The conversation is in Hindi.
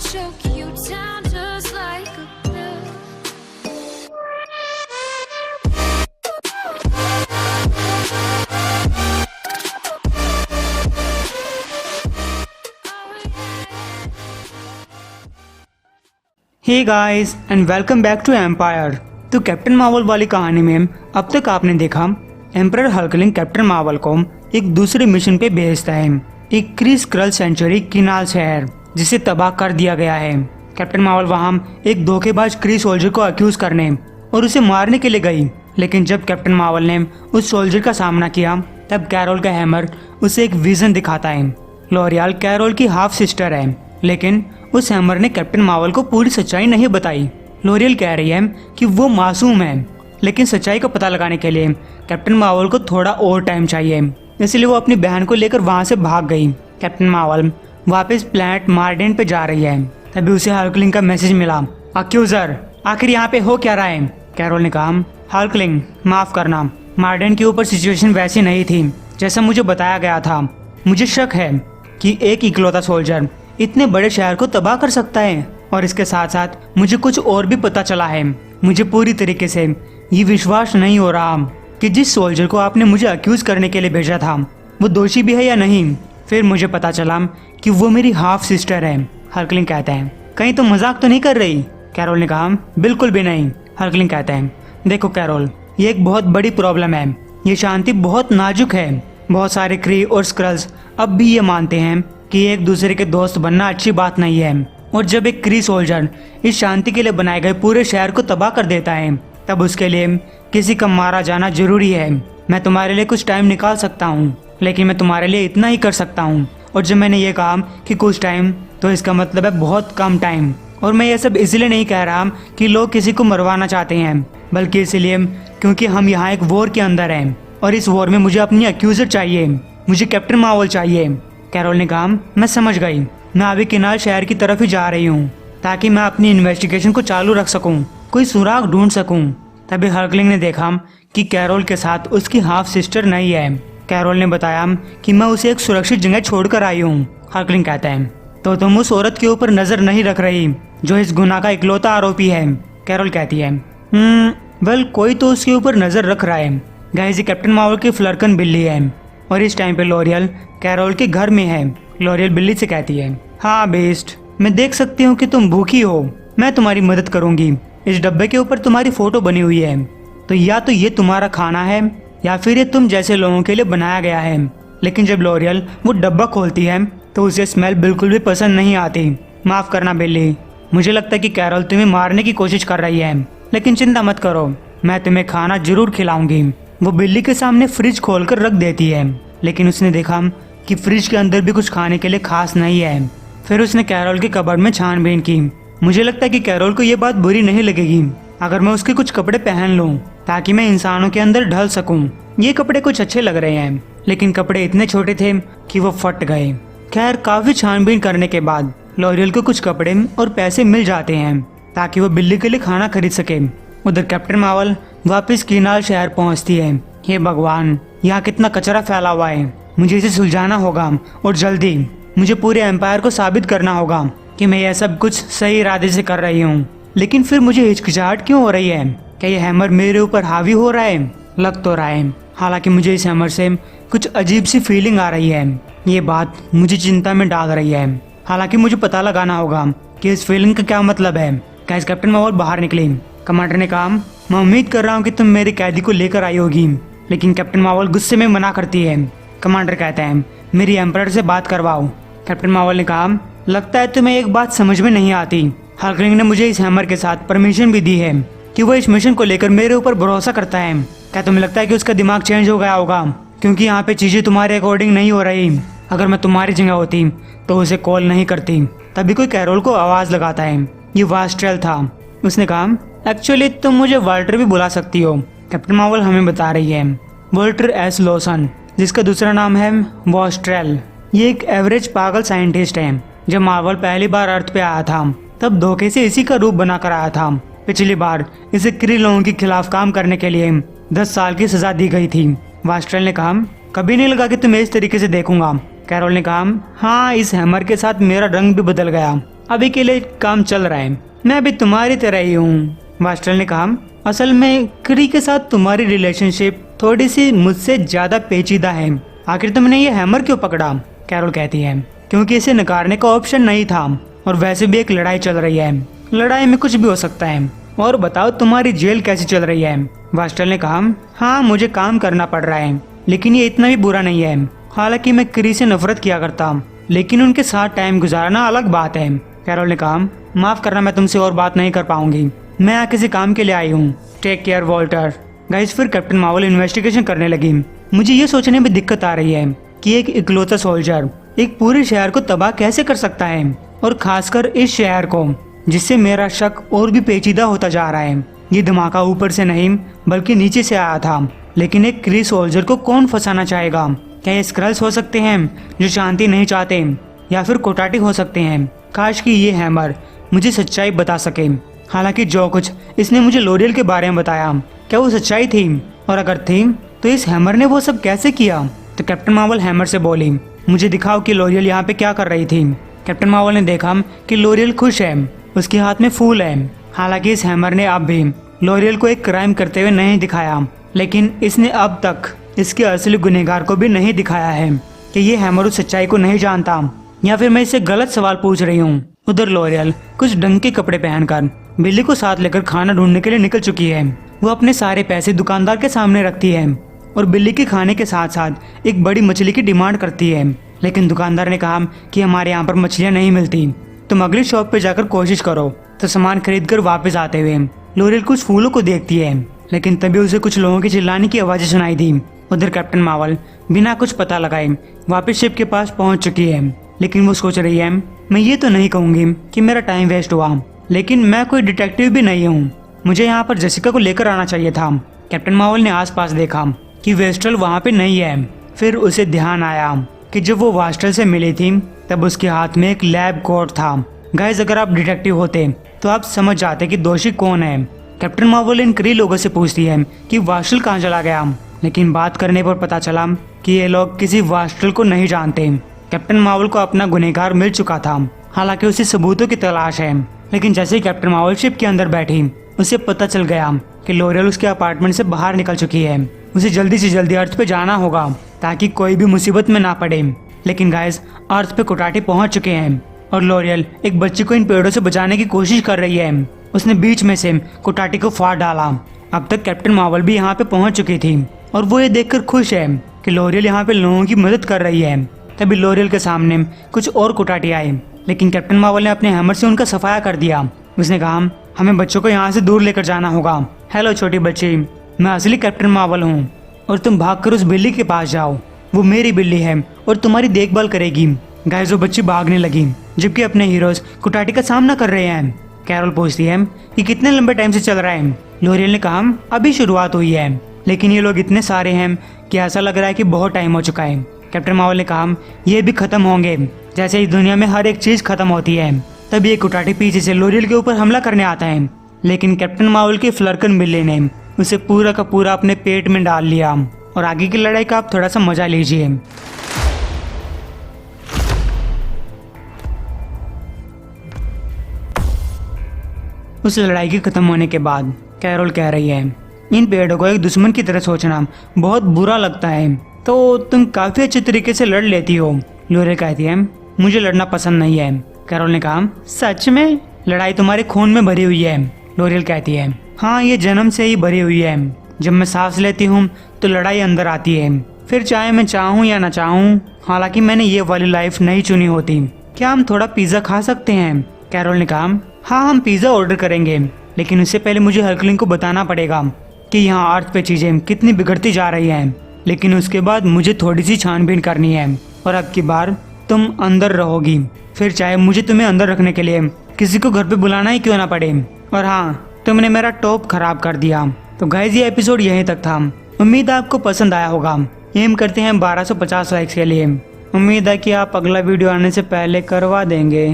choke you down just like a pill. Hey guys and welcome back to Empire. तो कैप्टन मार्वल वाली कहानी में अब तक आपने देखा एम्परर हल्कलिंग कैप्टन मार्वल को एक दूसरे मिशन पे भेजता है, एक क्री स्क्रल सेंचुरी किनाल शहर जिसे तबाह कर दिया गया है। कैप्टन मार्वल वहां एक धोखेबाज क्री सोल्जर को अक्यूज करने और उसे मारने के लिए गई, लेकिन जब कैप्टन मार्वल ने उस सोल्जर का सामना किया तब कैरोल का हैमर उसे एक विजन दिखाता है। लॉरियल कैरोल की हाफ सिस्टर है, लेकिन उस हैमर ने कैप्टन मार्वल को पूरी सच्चाई नहीं बताई। लॉरियल कह रही है कि वो मासूम है, लेकिन सच्चाई का पता लगाने के लिए कैप्टन मार्वल को थोड़ा और टाइम चाहिए, इसलिए वो अपनी बहन को लेकर वहां से भाग गई। कैप्टन मार्वल वापस प्लैनेट मार्डेन पे जा रही है, तभी उसे हल्कलिंग का मैसेज मिला। अक्यूजर, आखिर यहाँ पे हो क्या रहा है? कैरोल ने कहा, हल्कलिंग माफ करना, मार्डेन के ऊपर सिचुएशन वैसी नहीं थी जैसा मुझे बताया गया था। मुझे शक है कि एक इकलौता सोल्जर इतने बड़े शहर को तबाह कर सकता है, और इसके साथ साथ मुझे कुछ और भी पता चला है। मुझे पूरी तरीके से ये विश्वास नहीं हो रहा कि जिस सोल्जर को आपने मुझे अक्यूज करने के लिए भेजा था वो दोषी भी है या नहीं। फिर मुझे पता चला कि वो मेरी हाफ सिस्टर है। हल्कलिंग कहता है, कहीं तो मजाक तो नहीं कर रही? कैरोल ने कहा, बिल्कुल भी नहीं। हल्कलिंग कहता है, देखो कैरोल, ये एक बहुत बड़ी प्रॉब्लम है। ये शांति बहुत नाजुक है। बहुत सारे क्री और स्क्रल्स अब भी ये मानते हैं कि एक दूसरे के दोस्त बनना अच्छी बात नहीं है, और जब एक क्री सोल्जर इस शांति के लिए बनाए गए पूरे शहर को तबाह कर देता है तब उसके लिए किसी का मारा जाना जरूरी है। मैं तुम्हारे लिए कुछ टाइम निकाल सकता हूँ, लेकिन मैं तुम्हारे लिए इतना ही कर सकता हूँ। और जब मैंने ये कहा कि कुछ टाइम, तो इसका मतलब है बहुत कम टाइम। और मैं ये सब इसलिए नहीं कह रहा कि लोग किसी को मरवाना चाहते हैं, बल्कि इसलिए क्योंकि हम यहाँ एक वॉर के अंदर हैं, और इस वॉर में मुझे अपनी अक्यूजर चाहिए। मुझे कैप्टन मार्वल चाहिए। कैरोल ने कहा, मैं समझ गई। मैं अभी किनाल शहर की तरफ ही जा रही हूँ ताकि मैं अपनी इन्वेस्टिगेशन को चालू रख सकूँ, कोई सुराग ढूंढ सकूँ। तभी हल्कलिंग ने देखा कि कैरोल के साथ उसकी हाफ सिस्टर नहीं है। कैरोल ने बताया कि मैं उसे एक सुरक्षित जगह छोड़कर आई हूँ। हल्कलिंग कहता है, तो तुम उस औरत के ऊपर नजर नहीं रख रही जो इस गुनाह का इकलौता आरोपी है? कैरोल कहती है, वेल कोई तो उसके ऊपर नजर रख रहा है। गाइस, कैप्टन मार्वल की फ्लर्कन बिल्ली है, और इस टाइम पे लॉरियल कैरोल के घर में है। लॉरियल बिल्ली से कहती है, हाँ बेस्ट, मैं देख सकती हूँ कि तुम भूखी हो। मैं तुम्हारी मदद करूंगी। इस डब्बे के ऊपर तुम्हारी फोटो बनी हुई है, तो या तो ये तुम्हारा खाना है या फिर ये तुम जैसे लोगों के लिए बनाया गया है। लेकिन जब लॉरियल वो डब्बा खोलती है तो उसे स्मेल बिल्कुल भी पसंद नहीं आती। माफ करना बिल्ली, मुझे लगता है कि कैरोल तुम्हें मारने की कोशिश कर रही है, लेकिन चिंता मत करो, मैं तुम्हें खाना जरूर खिलाऊंगी। वो बिल्ली के सामने फ्रिज खोलकर रख देती है, लेकिन उसने देखा कि फ्रिज के अंदर भी कुछ खाने के लिए खास नहीं है। फिर उसने कैरोल के कबर्ड में छानबीन की। मुझे लगता है कि कैरोल को ये बात बुरी नहीं लगेगी अगर मैं उसके कुछ कपड़े पहन लूं ताकि मैं इंसानों के अंदर ढल सकूं। ये कपड़े कुछ अच्छे लग रहे हैं, लेकिन कपड़े इतने छोटे थे कि वो फट गए। खैर, काफी छानबीन करने के बाद लॉरियल को कुछ कपड़े और पैसे मिल जाते हैं ताकि वो बिल्ली के लिए खाना खरीद सके। उधर कैप्टन मार्वल वापस किनाल शहर पहुंचती है। हे भगवान, यहाँ कितना कचरा फैला हुआ है। मुझे इसे सुलझाना होगा, और जल्दी। मुझे पूरे एम्पायर को साबित करना होगा कि मैं यह सब कुछ सही इरादे से कर रही हूँ। लेकिन फिर मुझे हिचकिचाहट क्यों हो रही है? क्या ये हैमर मेरे ऊपर हावी हो रहा है? लग तो रहा है। हालांकि मुझे इस हैमर से कुछ अजीब सी फीलिंग आ रही है। ये बात मुझे चिंता में डाल रही है। हालांकि मुझे पता लगाना होगा कि इस फीलिंग का क्या मतलब है। गाइस, कैप्टन मार्वल बाहर निकली। कमांडर ने कहा, मैं उम्मीद कर रहा हूँ कि तुम मेरे कैदी को लेकर आई होगी। लेकिन कैप्टन मार्वल गुस्से में मना करती है। कमांडर कहता है, मेरी एम्परर से बात करवाओ। कैप्टन मार्वल ने कहा, लगता है तुम्हें एक बात समझ में नहीं आती। हल्कलिंग ने मुझे इस हैमर के साथ परमिशन भी दी है कि वो इस मिशन को लेकर मेरे ऊपर भरोसा करता है। क्या तुम्हें लगता है कि उसका दिमाग चेंज हो गया होगा क्योंकि यहाँ पे चीजें तुम्हारे अकॉर्डिंग नहीं हो रही? अगर मैं तुम्हारी जगह होती तो उसे कॉल नहीं करती। तभी कोई कैरोल को आवाज लगाता है। ये वास्ट्रेल था। उसने कहा, एक्चुअली तुम मुझे वाल्टर भी बुला सकती हो। कैप्टन मार्वल हमें बता रही है, वाल्टर एस लॉसन, जिसका दूसरा नाम है वास्ट्रेल। ये एक एवरेज पागल साइंटिस्ट है। जब मार्वल पहली बार अर्थ पे आया था तब धोखे से इसी का रूप बनाकर आया था। पिछली बार इसे क्री लोगों के खिलाफ काम करने के लिए 10 साल की सजा दी गई थी। वास्ट्रेल ने कहा, कभी नहीं लगा कि तुम्हें इस तरीके से देखूंगा। कैरोल ने कहा, हाँ, इस हैमर के साथ मेरा रंग भी बदल गया। अभी के लिए काम चल रहा है, मैं भी तुम्हारी तरह ही हूँ। वास्टल ने कहा, असल में क्री के साथ तुम्हारी रिलेशनशिप थोड़ी सी मुझसे ज्यादा पेचीदा है। आखिर तुमने ये हैमर क्यों पकड़ा? कैरोल कहती है, क्योंकि इसे नकारने का ऑप्शन नहीं था और वैसे भी एक लड़ाई चल रही है, लड़ाई में कुछ भी हो सकता है। और बताओ तुम्हारी जेल कैसी चल रही है? वास्टल ने कहा, हाँ मुझे काम करना पड़ रहा है, लेकिन ये इतना भी बुरा नहीं है। हालांकि मैं क्री से नफरत किया करता, लेकिन उनके साथ टाइम गुजारना अलग बात है। कैरोल ने कहा, माफ करना, मैं तुमसे और बात नहीं कर पाऊंगी, मैं यहाँ किसी काम के लिए आई हूँ। Take care Walter. गाइस, फिर कैप्टन मार्वल इन्वेस्टिगेशन करने लगी। मुझे ये सोचने में दिक्कत आ रही है कि एक इकलौता सोल्जर एक पूरे शहर को तबाह कैसे कर सकता है, और खासकर इस शहर को, जिससे मेरा शक और भी पेचीदा होता जा रहा है। ये धमाका ऊपर से नहीं बल्कि नीचे से आया था, लेकिन एक क्री सोल्जर को कौन फंसाना चाहेगा? क्या ये स्क्रल्स हो सकते हैं जो शांति नहीं चाहते, या फिर कोटाटी हो सकते हैं? काश कि ये हैमर मुझे सच्चाई बता सके। हालांकि जो कुछ इसने मुझे लोरियल के बारे में बताया, क्या वो सच्चाई थी? और अगर थी तो इस हैमर ने वो सब कैसे किया? तो कैप्टन मार्वल हैमर से बोली, मुझे दिखाओ कि लोरियल यहाँ पे क्या कर रही थी। कैप्टन मार्वल ने देखा कि लोरियल खुश है, उसके हाथ में फूल है। हालांकि इस हैमर ने अब भी लोरियल को एक क्राइम करते हुए नहीं दिखाया, लेकिन इसने अब तक इसके असली गुनहगार को भी नहीं दिखाया है कि ये हैमर उस सच्चाई को नहीं जानता, या फिर मैं इससे गलत सवाल पूछ रही हूँ। उधर लोरियल कुछ ढंग के कपड़े पहनकर बिल्ली को साथ लेकर खाना ढूंढने के लिए निकल चुकी है। वो अपने सारे पैसे दुकानदार के सामने रखती है और बिल्ली के खाने के साथ साथ एक बड़ी मछली की डिमांड करती है, लेकिन दुकानदार ने कहा कि हमारे यहाँ पर मछलियाँ नहीं मिलती, तुम अगली शॉप पे जाकर कोशिश करो। तो सामान खरीद कर वापस आते हुए लोरियल कुछ फूलों को देखती है, लेकिन तभी उसे कुछ लोगों की चिल्लाने की आवाज़ें सुनाई दी। उधर कैप्टन मार्वल बिना कुछ पता लगाए वापस शिप के पास पहुंच चुकी है, लेकिन वो सोच रही है, मैं ये तो नहीं कहूँगी कि मेरा टाइम वेस्ट हुआ, लेकिन मैं कोई डिटेक्टिव भी नहीं हूँ, मुझे यहाँ पर जेसिका को लेकर आना चाहिए था। कैप्टन मार्वल ने आसपास देखा कि वेस्टल वहाँ पे नहीं है। फिर उसे ध्यान आया कि जब वो वास्टल से मिली थी तब उसके हाथ में एक लैब कोट था। गाइस, अगर आप डिटेक्टिव होते तो आप समझ जाते कि दोषी कौन है। कैप्टन मार्वल इन क्री लोगों से पूछती है कि वास्टल कहाँ चला गया, लेकिन बात करने पर पता चला कि ये लोग किसी वास्टल को नहीं जानते। कैप्टन मार्वल को अपना गुनहगार मिल चुका था, हालांकि उसे सबूतों की तलाश है। लेकिन जैसे ही कैप्टन मार्वल शिप के अंदर बैठी, उसे पता चल गया कि लोरियल उसके अपार्टमेंट से बाहर निकल चुकी है। उसे जल्दी से जल्दी अर्थ पे जाना होगा ताकि कोई भी मुसीबत में ना पड़े। लेकिन गाइस, अर्थ पे कोटाटी पहुंच चुके हैं और लोरियल एक बच्ची को इन पेड़ों से बचाने की कोशिश कर रही है। उसने बीच में से कोटाटी को फाड़ डाला। अब तक कैप्टन मार्वल भी यहाँ पे पहुंच चुकी थी और वो ये देखकर खुश है कि लोरियल यहाँ पे लोगों की मदद कर रही है। तभी लोरियल के सामने कुछ और कोटाटी आए, लेकिन कैप्टन मार्वल ने अपने हैमर से उनका सफाया कर दिया। उसने कहा, हमें बच्चों को यहाँ से दूर लेकर जाना होगा। हेलो छोटी बच्ची, मैं असली कैप्टन मार्वल हूँ और तुम भागकर उस बिल्ली के पास जाओ, वो मेरी बिल्ली है और तुम्हारी देखभाल करेगी। गाइस, वो बच्ची भागने लगी जबकि अपने हीरोज कोटाटी का सामना कर रहे हैं। कैरोल पूछती है कि कितने लंबे टाइम से चल रहा है। लोरियल ने कहा, अभी शुरुआत हुई है, लेकिन ये लोग इतने सारे हैं कि ऐसा लग रहा है कि बहुत टाइम हो चुका है। कैप्टन मार्वल ने कहा, ये भी खत्म होंगे जैसे इस दुनिया में हर एक चीज खत्म होती है। तभी एक कोटाटी पीछे से लोरियल के ऊपर हमला करने आता है, लेकिन कैप्टन मार्वल की फ्लर्कन बिल्ली ने उसे पूरा का पूरा अपने पेट में डाल लिया। और आगे की लड़ाई का आप थोड़ा सा मजा लीजिए। उस लड़ाई के खत्म होने के बाद कैरोल कह रही है, इन पेड़ों को एक दुश्मन की तरह सोचना बहुत बुरा लगता है, तो तुम काफी अच्छे तरीके से लड़ लेती हो। लोरियल कहती है, मुझे लड़ना पसंद नहीं है। कैरोल ने कहा, सच में? लड़ाई तुम्हारे खून में भरी हुई है। लोरियल कहती है, हाँ, ये जन्म से ही भरी हुई है। जब मैं सांस लेती हूँ तो लड़ाई अंदर आती है, फिर चाहे मैं चाहूँ या ना चाहूँ। हालांकि मैंने ये वाली लाइफ नहीं चुनी होती। क्या हम थोड़ा पिज्जा खा सकते हैं? कैरोल ने कहा, हाँ, हम पिज्जा ऑर्डर करेंगे, लेकिन उससे पहले मुझे हल्कलिंग को बताना पड़ेगा कि यहाँ अर्थ पे चीजें कितनी बिगड़ती जा रही हैं। लेकिन उसके बाद मुझे थोड़ी सी छानबीन करनी है, और अब की बार तुम अंदर रहोगी, फिर चाहे मुझे तुम्हें अंदर रखने के लिए किसी को घर पे बुलाना ही क्यों ना पड़े। और हाँ, तुमने मेरा टॉप खराब कर दिया। तो गाइस, ये एपिसोड यहीं तक था। उम्मीद है आपको पसंद आया होगा। एम करते हैं 1250 लाइक्स के लिए। उम्मीद है कि आप अगला वीडियो आने से पहले करवा देंगे।